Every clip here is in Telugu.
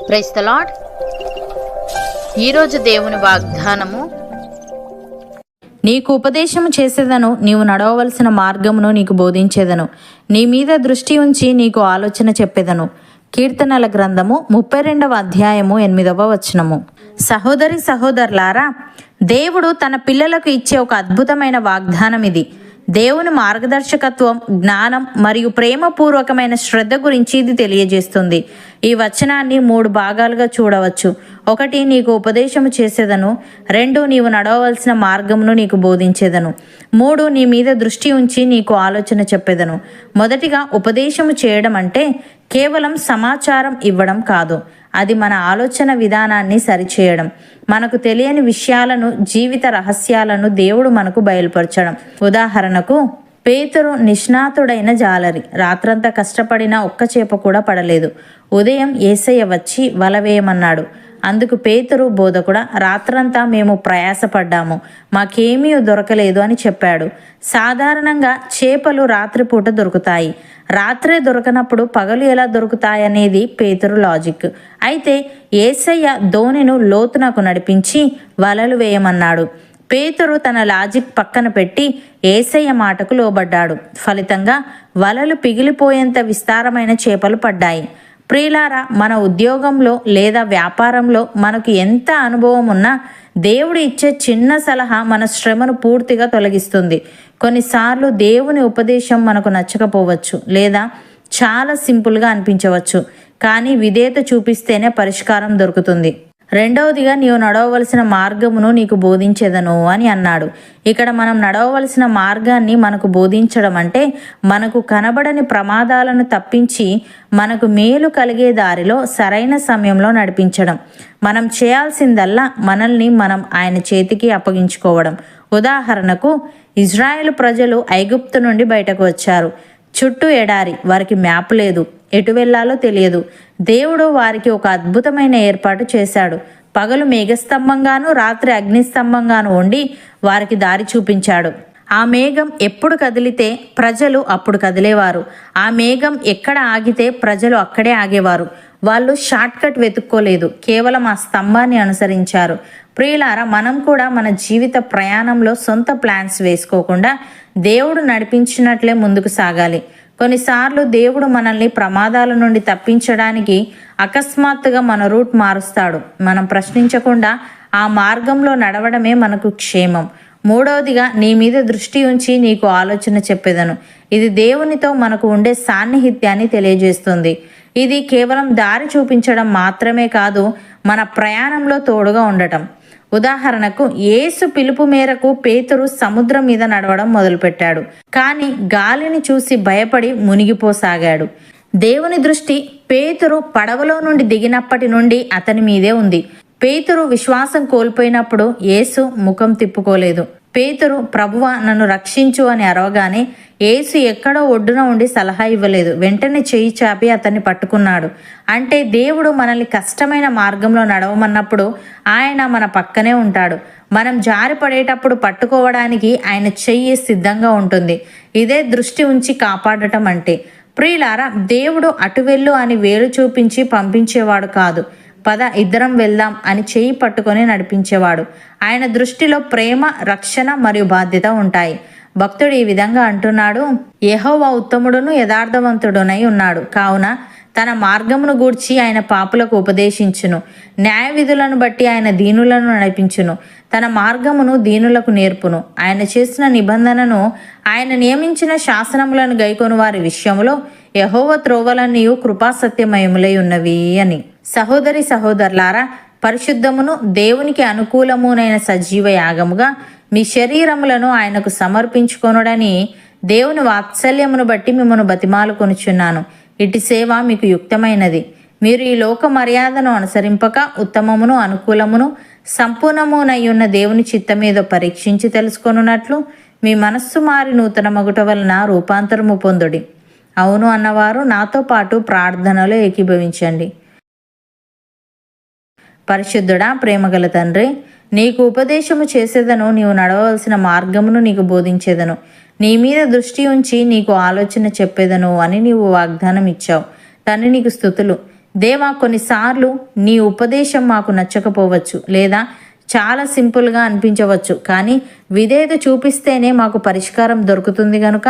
Praise the lord. ఈరోజు దేవుని వాగ్దానము, నీకు ఉపదేశము చేసేదను, నీవు నడవవలసిన మార్గమును నీకు బోధించేదను, నీ మీద దృష్టి ఉంచి నీకు ఆలోచన చెప్పేదను. కీర్తనల గ్రంథము 32వ అధ్యాయము 8వ వచనము. సహోదరి సహోదరులారా, దేవుడు తన పిల్లలకు ఇచ్చే ఒక అద్భుతమైన వాగ్దానం ఇది. దేవుని మార్గదర్శకత్వం, జ్ఞానం మరియు ప్రేమపూర్వకమైన శ్రద్ధ గురించి ఇది తెలియజేస్తుంది. ఈ వచనాన్ని 3 భాగాలుగా చూడవచ్చు. 1, నీకు ఉపదేశము చేసేదను. 2, నీవు నడవవలసిన మార్గమును నీకు బోధించేదను. 3, నీ మీద దృష్టి ఉంచి నీకు ఆలోచన చెప్పేదను. మొదటిగా, ఉపదేశము చేయడం అంటే కేవలం సమాచారం ఇవ్వడం కాదు. అది మన ఆలోచన విధానాన్ని సరిచేయడం, మనకు తెలియని విషయాలను, జీవిత రహస్యాలను దేవుడు మనకు బయలుపరచడం. ఉదాహరణకు, పేతురు నిష్ణాతుడైన జాలరి. రాత్రంతా కష్టపడినా ఒక్క చేప కూడా పడలేదు. ఉదయం యేసయ్య వచ్చి వల వేయమన్నాడు. అందుకు పేతురు, బోధకుడా, రాత్రంతా మేము ప్రయాసపడ్డాము, మాకేమీ దొరకలేదు అని చెప్పాడు. సాధారణంగా చేపలు రాత్రిపూట దొరుకుతాయి. రాత్రే దొరకనప్పుడు పగలు ఎలా దొరుకుతాయనేది పేతురు లాజిక్. అయితే యేసయ్య ధోనిను లోతునకు నడిపించి వలలు వేయమన్నాడు. పేతురు తన లాజిక్ పక్కన పెట్టి యేసయ్య మాటకు లోబడ్డాడు. ఫలితంగా వలలు పిగిలిపోయేంత విస్తారమైన చేపలు పడ్డాయి. ప్రియులారా, మన ఉద్యోగంలో లేదా వ్యాపారంలో మనకు ఎంత అనుభవం ఉన్నా దేవుడు ఇచ్చే చిన్న సలహా మన శ్రమను పూర్తిగా తొలగిస్తుంది. కొన్నిసార్లు దేవుని ఉపదేశం మనకు నచ్చకపోవచ్చు లేదా చాలా సింపుల్గా అనిపించవచ్చు. కానీ విధేయత చూపిస్తేనే పరిష్కారం దొరుకుతుంది. 2వదిగా, నీవు నడవవలసిన మార్గమును నీకు బోధించేదను అని అన్నాడు. ఇక్కడ మనం నడవవలసిన మార్గాన్ని మనకు బోధించడం అంటే మనకు కనబడని ప్రమాదాలను తప్పించి మనకు మేలు కలిగే దారిలో సరైన సమయంలో నడిపించడం. మనం చేయాల్సిందల్లా మనల్ని మనం ఆయన చేతికి అప్పగించుకోవడం. ఉదాహరణకు, ఇజ్రాయేలు ప్రజలు ఐగుప్తు నుండి బయటకు వచ్చారు. చుట్టూ ఎడారి, వారికి మ్యాప్ లేదు, ఎటు వెళ్లాలో తెలియదు. దేవుడు వారికి ఒక అద్భుతమైన ఏర్పాటు చేశాడు. పగలు మేఘస్తంభంగాను, రాత్రి అగ్నిస్తంభంగాను ఉండి వారికి దారి చూపించాడు. ఆ మేఘం ఎప్పుడు కదిలితే ప్రజలు అప్పుడు కదిలేవారు. ఆ మేఘం ఎక్కడ ఆగితే ప్రజలు అక్కడే ఆగేవారు. వాళ్ళు షార్ట్ కట్ వెతుక్కోలేదు, కేవలం ఆ స్తంభాన్ని అనుసరించారు. ప్రియులారా, మనం కూడా మన జీవిత ప్రయాణంలో సొంత ప్లాన్స్ వేసుకోకుండా దేవుడు నడిపించినట్లే ముందుకు సాగాలి. కొన్నిసార్లు దేవుడు మనల్ని ప్రమాదాల నుండి తప్పించడానికి అకస్మాత్తుగా మన రూట్ మారుస్తాడు. మనం ప్రశ్నించకుండా ఆ మార్గంలో నడవడమే మనకు క్షేమం. 3వదిగా, నీ మీద దృష్టి ఉంచి నీకు ఆలోచన చెప్పేదను. ఇది దేవునితో మనకు ఉండే సాన్నిహిత్యాన్ని తెలియజేస్తుంది. ఇది కేవలం దారి చూపించడం మాత్రమే కాదు, మన ప్రయాణంలో తోడుగా ఉండటం. ఉదాహరణకు, యేసు పిలుపు మేరకు పేతురు సముద్రం మీద నడవడం మొదలుపెట్టాడు. కానీ గాలిని చూసి భయపడి మునిగిపోసాగాడు. దేవుని దృష్టి పేతురు పడవలో నుండి దిగినప్పటి నుండి అతని మీదే ఉంది. పేతురు విశ్వాసం కోల్పోయినప్పుడు యేసు ముఖం తిప్పుకోలేదు. పేతురు, ప్రభువా, నన్ను రక్షించు అని అరవగానే యేసు ఎక్కడో ఒడ్డున ఉండి సలహా ఇవ్వలేదు. వెంటనే చేయి చాపి అతన్ని పట్టుకున్నాడు. అంటే దేవుడు మనల్ని కష్టమైన మార్గంలో నడవమన్నప్పుడు ఆయన మన పక్కనే ఉంటాడు. మనం జారిపడేటప్పుడు పట్టుకోవడానికి ఆయన చెయ్యి సిద్ధంగా ఉంటుంది. ఇదే దృష్టి ఉంచి కాపాడటం అంటే. ప్రియులారా, దేవుడు అటు వెళ్ళు అని వేలు చూపించి పంపించేవాడు కాదు. పద ఇద్దరం వెళ్దాం అని చేయి పట్టుకొని నడిపించేవాడు. ఆయన దృష్టిలో ప్రేమ, రక్షణ మరియు బాధ్యత ఉంటాయి. భక్తుడు ఈ విధంగా అంటున్నాడు, యెహోవా ఉత్తముడును యథార్థవంతుడునై ఉన్నాడు. కావున తన మార్గమును గూర్చి ఆయన పాపులకు ఉపదేశించును. న్యాయ విధులను బట్టి ఆయన దీనులను నడిపించును. తన మార్గమును దీనులకు నేర్పును. ఆయన చేసిన నిబంధనను, ఆయన నియమించిన శాసనములను గైకొను వారి విషయములో యెహోవా త్రోవలన్నీయు కృపాసత్యమయములై ఉన్నవి అని. సహోదరి సహోదరులారా, పరిశుద్ధమును దేవునికి అనుకూలమునైన సజీవ యాగముగా మీ శరీరములను ఆయనకు సమర్పించుకొనుడని దేవుని వాత్సల్యమును బట్టి మిమ్మను బతిమాలు కొనుచున్నాను. ఇటు సేవ మీకు యుక్తమైనది. మీరు ఈ లోక మర్యాదను అనుసరింపక ఉత్తమమును, అనుకూలమును, సంపూర్ణమునయ్యున్న దేవుని చిత్తమేదో పరీక్షించి తెలుసుకొనున్నట్లు మీ మనస్సు మారి నూతన మగుట వలన రూపాంతరము పొందుడి. అవును అన్నవారు నాతో పాటు ప్రార్థనలో ఏకీభవించండి. పరిశుద్ధుడా, ప్రేమగల తండ్రి, నీకు ఉపదేశము చేసేదను, నీవు నడవవలసిన మార్గమును నీకు బోధించేదను, నీ మీద దృష్టి ఉంచి నీకు ఆలోచన చెప్పేదను అని నీవు వాగ్దానం ఇచ్చావు. తండ్రి, నీకు స్తుతులు. దేవా, కొన్నిసార్లు నీ ఉపదేశం మాకు నచ్చకపోవచ్చు, లేదా చాలా సింపుల్గా అనిపించవచ్చు. కానీ విధేయత చూపిస్తేనే మాకు పరిష్కారం దొరుకుతుంది గనుక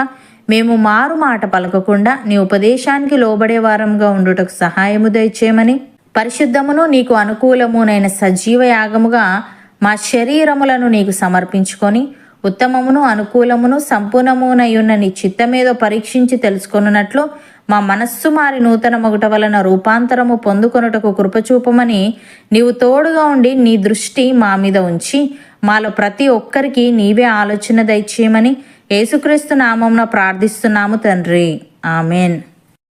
మేము మారు మాట పలకకుండా నీ ఉపదేశానికి లోబడే వారంగా ఉండుటకు సహాయము దయచేయమని, పరిశుద్ధమును నీకు అనుకూలమునైన సజీవ యాగముగా మా శరీరములను నీకు సమర్పించుకొని ఉత్తమమును అనుకూలమును సంపూర్ణమునయున్న నీ చిత్తమేదో పరీక్షించి తెలుసుకొనున్నట్లు మా మనస్సు మారి నూతన మొగట వలన రూపాంతరము పొందుకొనుటకు కృపచూపమని నీవు తోడుగా ఉండి నీ దృష్టి మా మీద ఉంచి మాలో ప్రతి ఒక్కరికి నీవే ఆలోచన దయచేయమని యేసుక్రీస్తు నామమున ప్రార్థిస్తున్నాము తండ్రి. ఆమెన్.